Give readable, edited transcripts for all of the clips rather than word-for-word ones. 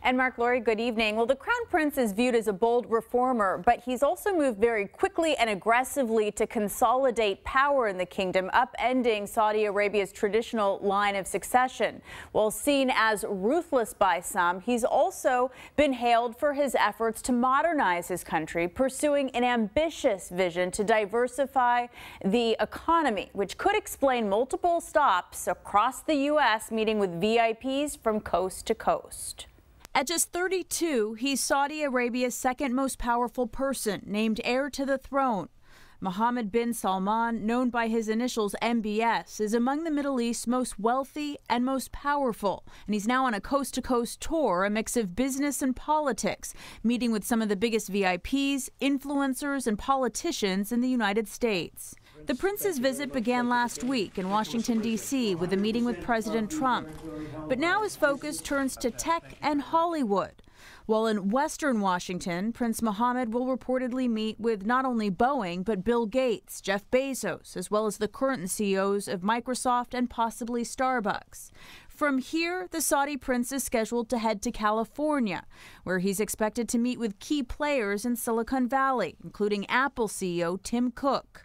And Mark, Lori, good evening. Well, the Crown Prince is viewed as a bold reformer, but he's also moved very quickly and aggressively to consolidate power in the kingdom, upending Saudi Arabia's traditional line of succession. While seen as ruthless by some, he's also been hailed for his efforts to modernize his country, pursuing an ambitious vision to diversify the economy, which could explain multiple stops across the U.S., meeting with VIPs from coast to coast. At just 32, he's Saudi Arabia's second most powerful person, named heir to the throne. Mohammed bin Salman, known by his initials MBS, is among the Middle East's most wealthy and most powerful. And he's now on a coast-to-coast tour, a mix of business and politics, meeting with some of the biggest VIPs, influencers, and politicians in the United States. The prince's visit began last week in Washington, D.C., with a meeting with President Trump. But now his focus turns to tech and Hollywood. While in Western Washington, Prince Mohammed will reportedly meet with not only Boeing, but Bill Gates, Jeff Bezos, as well as the current CEOs of Microsoft and possibly Starbucks. From here, the Saudi prince is scheduled to head to California, where he's expected to meet with key players in Silicon Valley, including Apple CEO Tim Cook.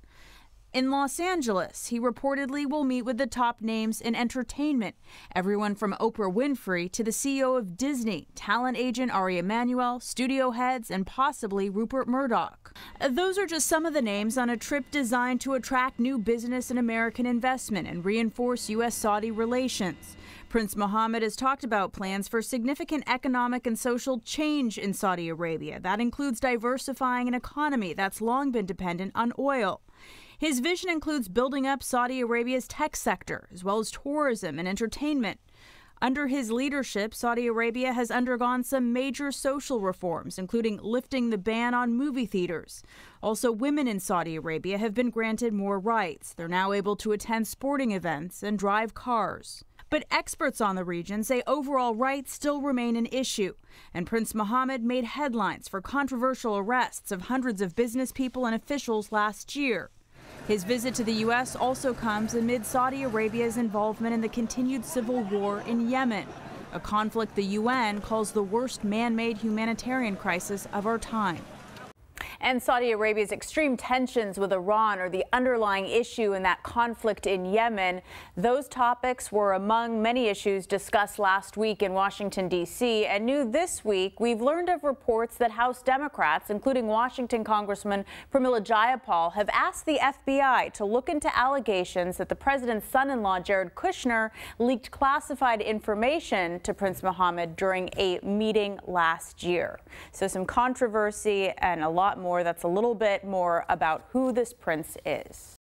In Los Angeles, he reportedly will meet with the top names in entertainment, everyone from Oprah Winfrey to the CEO of Disney, talent agent Ari Emanuel, studio heads, and possibly Rupert Murdoch. Those are just some of the names on a trip designed to attract new business and American investment and reinforce U.S.-Saudi relations. Prince Mohammed has talked about plans for significant economic and social change in Saudi Arabia. That includes diversifying an economy that's long been dependent on oil. His vision includes building up Saudi Arabia's tech sector, as well as tourism and entertainment. Under his leadership, Saudi Arabia has undergone some major social reforms, including lifting the ban on movie theaters. Also, women in Saudi Arabia have been granted more rights. They're now able to attend sporting events and drive cars. But experts on the region say overall rights still remain an issue. And Prince Mohammed made headlines for controversial arrests of hundreds of business people and officials last year. His visit to the U.S. also comes amid Saudi Arabia's involvement in the continued civil war in Yemen, a conflict the UN calls the worst man-made humanitarian crisis of our time. And Saudi Arabia's extreme tensions with Iran are the underlying issue in that conflict in Yemen. Those topics were among many issues discussed last week in Washington, D.C. And new this week, we've learned of reports that House Democrats, including Washington Congressman Pramila Jayapal, have asked the FBI to look into allegations that the president's son-in-law, Jared Kushner, leaked classified information to Prince Mohammed during a meeting last year. So some controversy and a lot more. That's a little bit more about who this prince is.